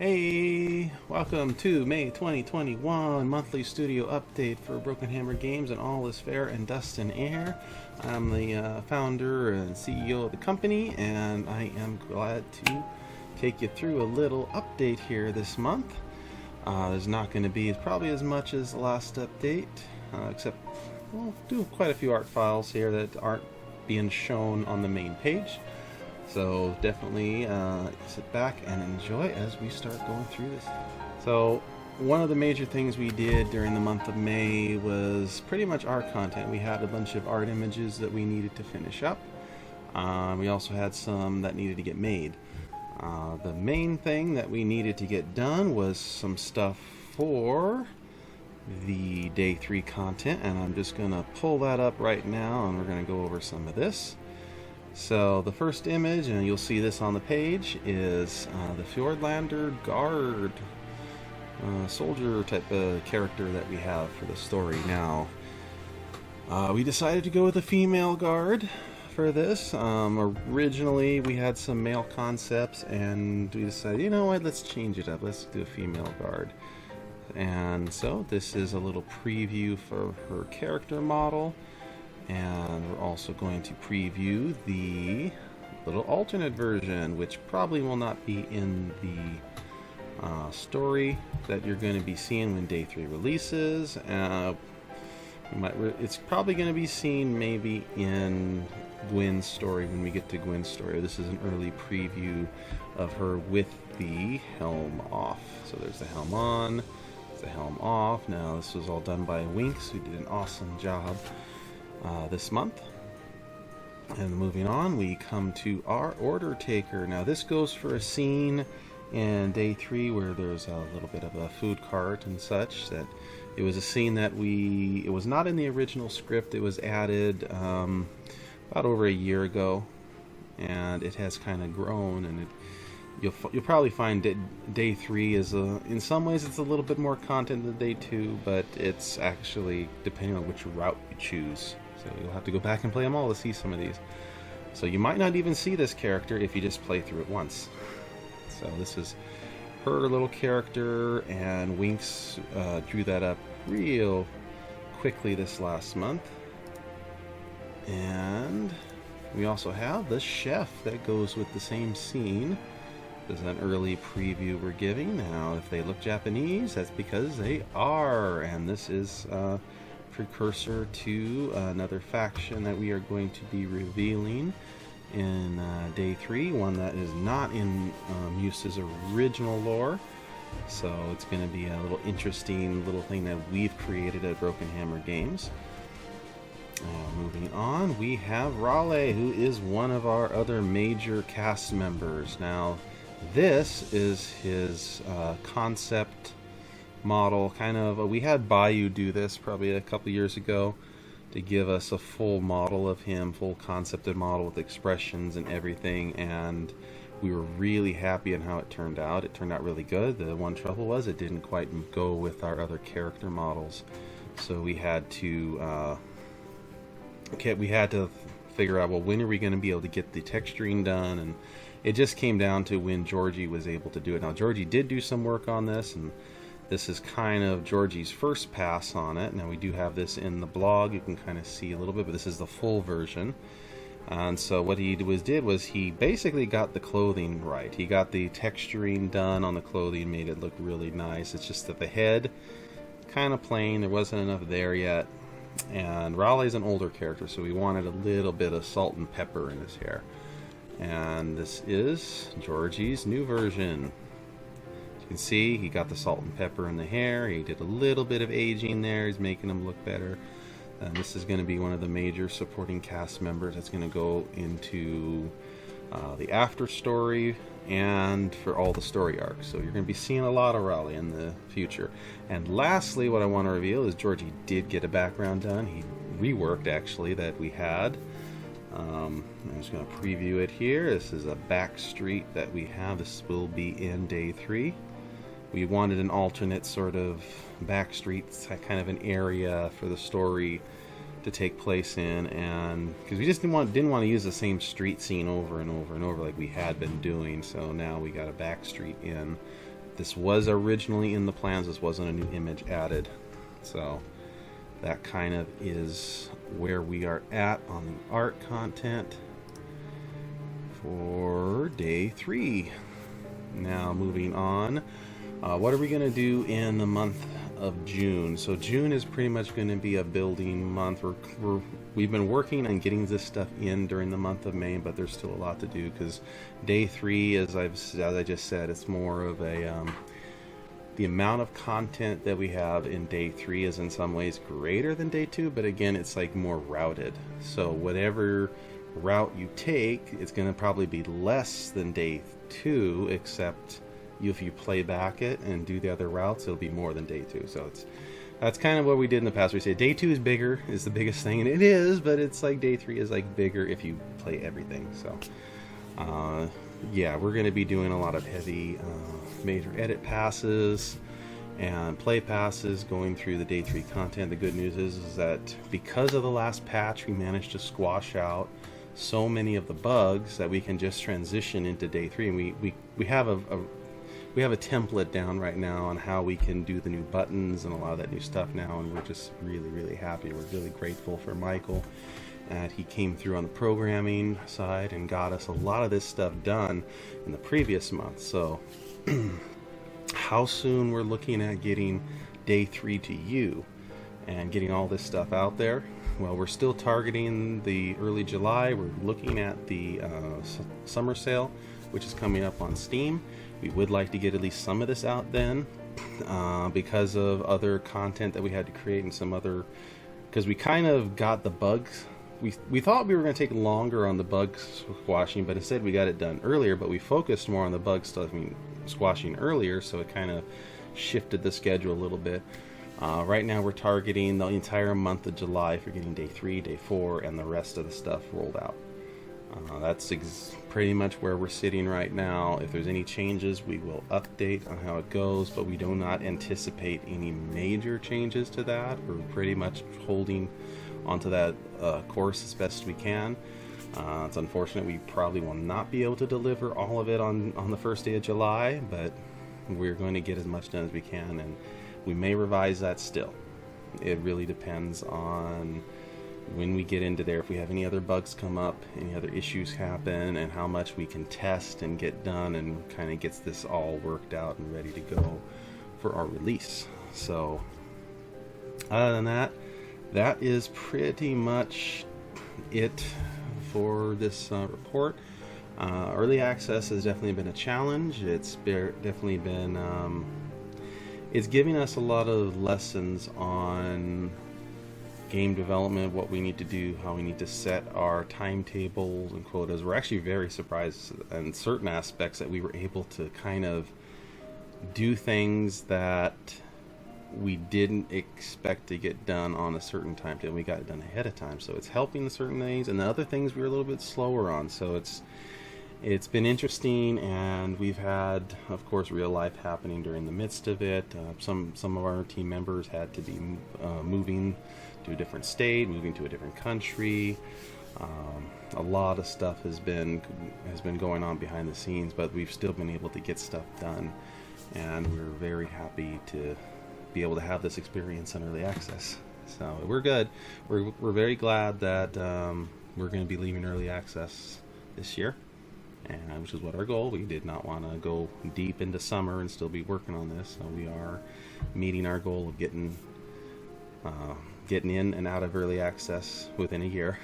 Hey, welcome to May 2021 monthly studio update for Broken Hammer Games, and all is fair and dust and air. I'm the founder and CEO of the company, and I am glad to take you through a little update here this month. There's not going to be probably as much as the last update, except we'll do quite a few art files here that aren't being shown on the main page. So definitely sit back and enjoy as we start going through this. So one of the major things we did during the month of May was pretty much art content. We had a bunch of art images that we needed to finish up. We also had some that needed to get made. The main thing that we needed to get done was some stuff for the day 3 content, and I'm just going to pull that up right now and we're going to go over some of this. So the first image, and you'll see this on the page, is the Fjordlander guard, soldier type of character that we have for the story. Now, we decided to go with a female guard for this. Originally we had some male concepts, and we decided, you know what, let's change it up. Let's do a female guard. And so this is a little preview for her character model. And we're also going to preview the little alternate version, which probably will not be in the story that you're going to be seeing when day 3 releases. It's probably going to be seen maybe in Gwyn's story when we get to Gwyn's story. This is an early preview of her with the helm off. So there's the helm on, the helm off. Now this was all done by Winks, who did an awesome job this month. And moving on, we come to our order taker. Now this goes for a scene in day 3 where there's a little bit of a food cart and such. That it was a scene that it was not in the original script. It was added about over a year ago, and it has kind of grown, and you'll probably find that day 3 is in some ways it's a little bit more content than day 2, but it's actually depending on which route you choose. So you'll have to go back and play them all to see some of these. So you might not even see this character if you just play through it once. So this is her little character, and Winks drew that up real quickly this last month. And we also have the chef that goes with the same scene. This is an early preview we're giving. Now, if they look Japanese, that's because they are. And this is precursor to another faction that we are going to be revealing in day 3, one that is not in Muse's original lore. So it's going to be a little interesting little thing that we've created at Broken Hammer Games. Moving on, we have Raleigh, who is one of our other major cast members. Now, this is his concept model, kind of. We had Bayou do this probably a couple years ago to give us a full model of him, full concepted model with expressions and everything, and we were really happy on how it turned out. It turned out really good. The one trouble was it didn't quite go with our other character models, so we had to figure out, well, when are we going to be able to get the texturing done, and it just came down to when Georgie was able to do it. Now, Georgie did do some work on this, and this is kind of Georgie's first pass on it. Now, we do have this in the blog. You can kind of see a little bit, but this is the full version. And so what he did was he basically got the clothing right. He got the texturing done on the clothing, made it look really nice. It's just that the head, kind of plain. There wasn't enough there yet. And Raleigh's an older character, so we wanted a little bit of salt and pepper in his hair. And this is Georgie's new version. As you can see, he got the salt and pepper in the hair. He did a little bit of aging there. He's making him look better. And this is going to be one of the major supporting cast members that's going to go into the after story and for all the story arcs. So you're going to be seeing a lot of Raleigh in the future. And lastly, what I want to reveal is Georgie did get a background done. He reworked, actually, that we had. I'm just going to preview it here. This is a back street that we have. This will be in day 3. We wanted an alternate sort of back street, kind of an area for the story to take place in, and because we just didn't want to use the same street scene over and over and over like we had been doing. So now we got a back street in this was originally in the plans. This wasn't a new image added. So that kind of is where we are at on the art content for day 3. Now moving on, what are we going to do in the month of June? So June is pretty much going to be a building month. We've been working on getting this stuff in during the month of May, but there's still a lot to do because day 3, as I just said, it's more of a the amount of content that we have in day 3 is in some ways greater than day 2, but again, it's like more routed. So whatever route you take, it's going to probably be less than day 2, except if you play back it and do the other routes, it'll be more than day 2. So that's kind of what we did in the past. We say day 2 is bigger, is the biggest thing, and it is, but it's like day 3 is like bigger if you play everything. So yeah, we're going to be doing a lot of heavy major edit passes and play passes going through the day 3 content. The good news is that because of the last patch, we managed to squash out so many of the bugs that we can just transition into day 3, and we have a template down right now on how we can do the new buttons and a lot of that new stuff now, and we're just really happy. We're really grateful for Michael, and he came through on the programming side and got us a lot of this stuff done in the previous month. So how soon we're looking at getting day 3 to you and getting all this stuff out there? Well, we're still targeting the early July. We're looking at the summer sale, which is coming up on Steam. We would like to get at least some of this out then, because of other content that we had to create and some other, because we kind of got the bugs. We thought we were going to take longer on the bug squashing, but instead we got it done earlier, but we focused more on the bug stuff, squashing earlier, so it kind of shifted the schedule a little bit. Right now we're targeting the entire month of July for getting day 3, day 4, and the rest of the stuff rolled out. That's pretty much where we're sitting right now. If there's any changes, we will update on how it goes, but we do not anticipate any major changes to that. We're pretty much holding onto that course as best we can. It's unfortunate we probably will not be able to deliver all of it on the first day of July, but we're going to get as much done as we can, and we may revise that still. It really depends on when we get into there, if we have any other bugs come up, any other issues happen, and how much we can test and get done, and kind of gets this all worked out and ready to go for our release. So other than that, that is pretty much it for this report. Early access has definitely been a challenge. It's definitely been it's giving us a lot of lessons on game development, what we need to do, how we need to set our timetables and quotas. We're actually very surprised in certain aspects that we were able to kind of do things that we didn't expect to get done on a certain timetable. We got it done ahead of time, so it's helping certain things, and the other things we were a little bit slower on. So it's been interesting, and we've had, of course, real life happening during the midst of it. Some of our team members had to be moving to a different state, moving to a different country. A lot of stuff has been going on behind the scenes, but we've still been able to get stuff done, and we're very happy to be able to have this experience in early access. So we're good. We're very glad that we're going to be leaving early access this year, and which is what our goal. We did not want to go deep into summer and still be working on this, so we are meeting our goal of getting in and out of early access within a year.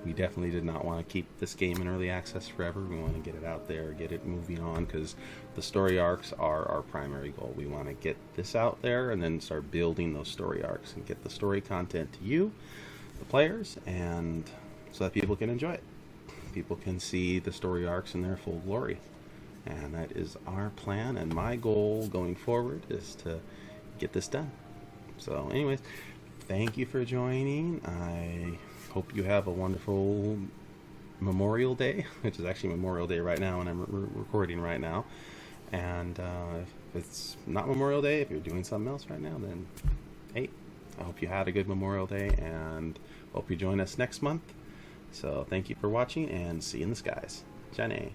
We definitely did not want to keep this game in early access forever. We want to get it out there, get it moving on, because the story arcs are our primary goal. We want to get this out there and then start building those story arcs and get the story content to you, the players, and so that people can enjoy it. People can see the story arcs in their full glory. And that is our plan, and my goal going forward is to get this done. So anyways, thank you for joining. I hope you have a wonderful Memorial Day, which is actually Memorial Day right now, and I'm recording right now. And if it's not Memorial Day, if you're doing something else right now, then hey, I hope you had a good Memorial Day, and hope you join us next month. So thank you for watching, and see you in the skies. Jane.